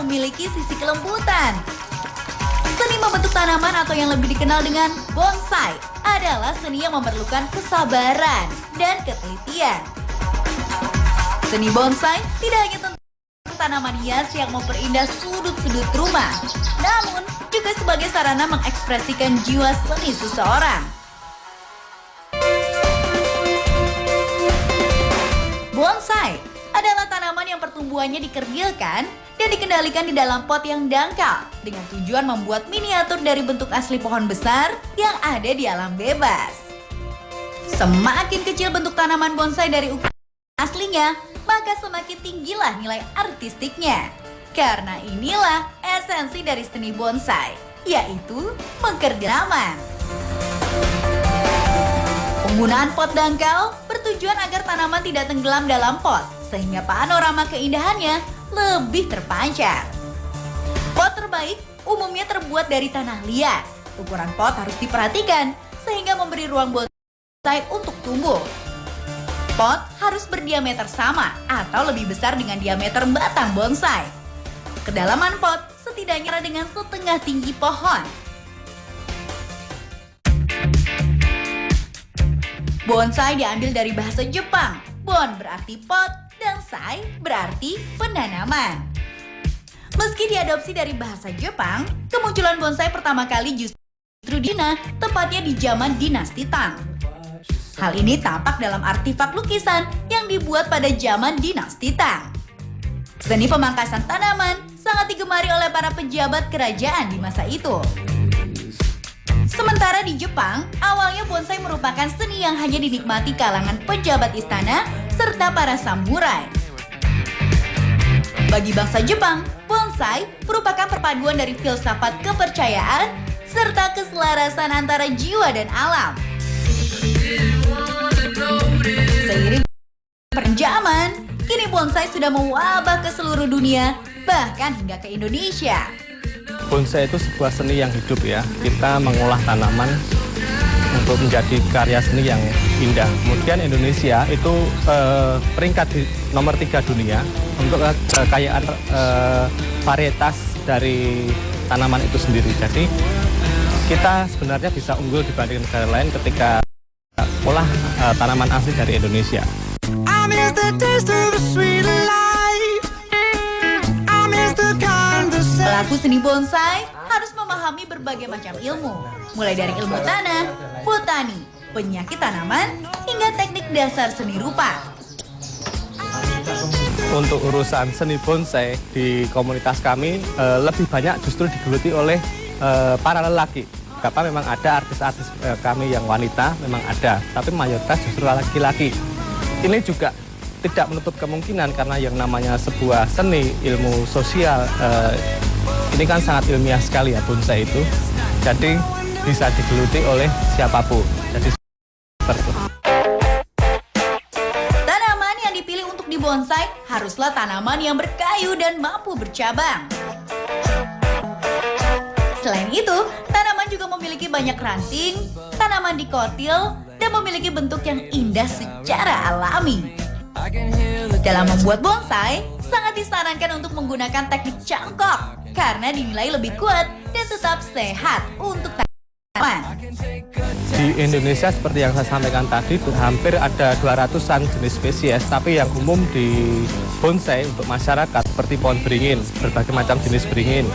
memiliki sisi kelembutan. Seni membentuk tanaman atau yang lebih dikenal dengan bonsai adalah seni yang memerlukan kesabaran dan ketelitian. Seni bonsai tidak hanya tentang tanaman hias yang memperindah sudut-sudut rumah, namun juga sebagai sarana mengekspresikan jiwa seni seseorang. Bonsai adalah tanaman yang pertumbuhannya dikerdilkan dan dikendalikan di dalam pot yang dangkal dengan tujuan membuat miniatur dari bentuk asli pohon besar yang ada di alam bebas. Semakin kecil bentuk tanaman bonsai dari ukuran aslinya, maka semakin tinggilah nilai artistiknya. Karena inilah esensi dari seni bonsai, yaitu mengkerdil tanaman. Penggunaan pot dangkal bertujuan agar tanaman tidak tenggelam dalam pot, sehingga panorama keindahannya lebih terpancar. Pot terbaik umumnya terbuat dari tanah liat. Ukuran pot harus diperhatikan, sehingga memberi ruang bonsai untuk tumbuh. Pot harus berdiameter sama atau lebih besar dengan diameter batang bonsai. Kedalaman pot setidaknya dengan setengah tinggi pohon. Bonsai diambil dari bahasa Jepang. Bon berarti pot dan sai berarti penanaman. Meski diadopsi dari bahasa Jepang, kemunculan bonsai pertama kali justru di China, tepatnya di zaman dinasti Tang. Hal ini tampak dalam artefak lukisan yang dibuat pada zaman dinasti Tang. Seni pemangkasan tanaman sangat digemari oleh para pejabat kerajaan di masa itu. Sementara di Jepang, awalnya bonsai merupakan seni yang hanya dinikmati kalangan pejabat istana serta para samurai. Bagi bangsa Jepang, bonsai merupakan perpaduan dari filsafat kepercayaan serta keselarasan antara jiwa dan alam. Seiring perjalanan, kini bonsai sudah mewabah ke seluruh dunia, bahkan hingga ke Indonesia. Bonsai itu sebuah seni yang hidup ya. Kita mengolah tanaman untuk menjadi karya seni yang indah. Kemudian Indonesia itu peringkat di nomor 3 dunia untuk kekayaan varietas dari tanaman itu sendiri. Jadi kita sebenarnya bisa unggul dibanding negara lain ketika olah tanaman asli dari Indonesia. Pelaku seni bonsai harus memahami berbagai macam ilmu, mulai dari ilmu tanah, botani, penyakit tanaman, hingga teknik dasar seni rupa. Untuk urusan seni bonsai di komunitas kami lebih banyak justru digeluti oleh para lelaki. Kenapa memang ada artis-artis kami yang wanita, memang ada, tapi mayoritas justru laki-laki. Ini juga tidak menutup kemungkinan karena yang namanya sebuah seni ilmu sosial ini kan sangat ilmiah sekali ya bonsai itu. Jadi bisa digeluti oleh siapapun. Jadi seperti itu. Tanaman yang dipilih untuk dibonsai haruslah tanaman yang berkayu dan mampu bercabang. Selain itu, tanaman juga memiliki banyak ranting, tanaman dikotil, dan memiliki bentuk yang indah secara alami. Dalam membuat bonsai, sangat disarankan untuk menggunakan teknik cangkok karena dinilai lebih kuat dan tetap sehat untuk tanaman. Di Indonesia seperti yang saya sampaikan tadi, hampir ada 200-an jenis spesies, tapi yang umum di bonsai untuk masyarakat seperti pohon beringin, berbagai macam jenis beringin.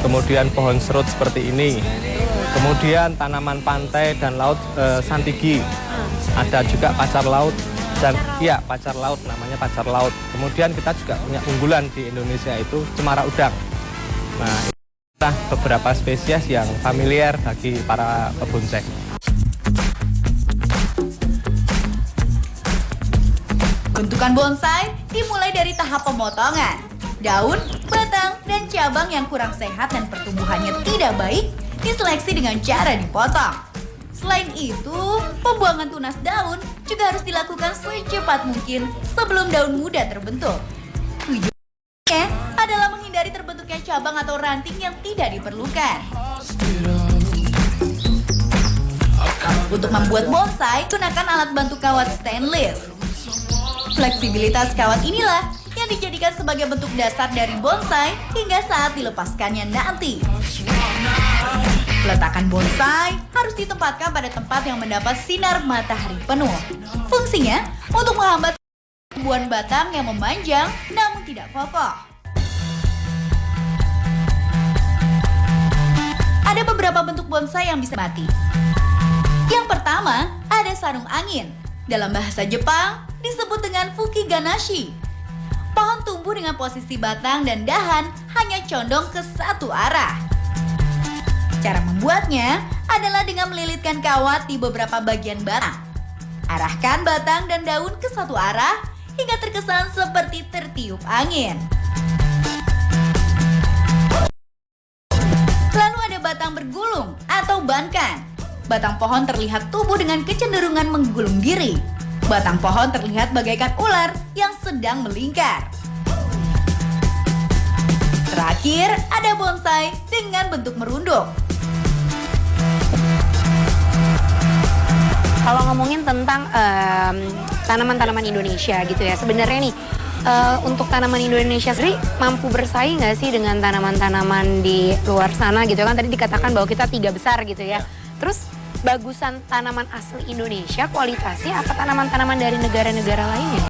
Kemudian pohon serut seperti ini. Kemudian tanaman pantai dan laut santigi. Ada juga pacar laut. Dan iya, pacar laut, namanya pacar laut. Kemudian kita juga punya unggulan di Indonesia itu cemara udang. Nah, inilah beberapa spesies yang familiar bagi para pebonsai. Bentukan bonsai dimulai dari tahap pemotongan. Daun, batang, dan cabang yang kurang sehat dan pertumbuhannya tidak baik diseleksi dengan cara dipotong. Selain itu, pembuangan tunas daun juga harus dilakukan secepat mungkin sebelum daun muda terbentuk. Tujuannya adalah menghindari terbentuknya cabang atau ranting yang tidak diperlukan. Untuk membuat bonsai, gunakan alat bantu kawat stainless. Fleksibilitas kawat inilah yang yang dijadikan sebagai bentuk dasar dari bonsai hingga saat dilepaskannya nanti. Peletakan bonsai harus ditempatkan pada tempat yang mendapat sinar matahari penuh. Fungsinya untuk menghambat tumbuhan batang yang memanjang namun tidak kokoh. Ada beberapa bentuk bonsai yang bisa mati. Yang pertama, ada sarung angin. Dalam bahasa Jepang, disebut dengan fukiganashi. Pohon tumbuh dengan posisi batang dan dahan hanya condong ke satu arah. Cara membuatnya adalah dengan melilitkan kawat di beberapa bagian batang. Arahkan batang dan daun ke satu arah hingga terkesan seperti tertiup angin. Lalu ada batang bergulung atau bankan. Batang pohon terlihat tumbuh dengan kecenderungan menggulung diri. Batang pohon terlihat bagaikan ular yang sedang melingkar. Terakhir, ada bonsai dengan bentuk merunduk. Kalau ngomongin tentang tanaman-tanaman Indonesia gitu ya, sebenarnya nih untuk tanaman Indonesia sendiri mampu bersaing nggak sih dengan tanaman-tanaman di luar sana gitu kan? Tadi dikatakan bahwa kita 3 besar gitu ya. Terus bagusan tanaman asli Indonesia kualitasnya apa tanaman-tanaman dari negara-negara lainnya?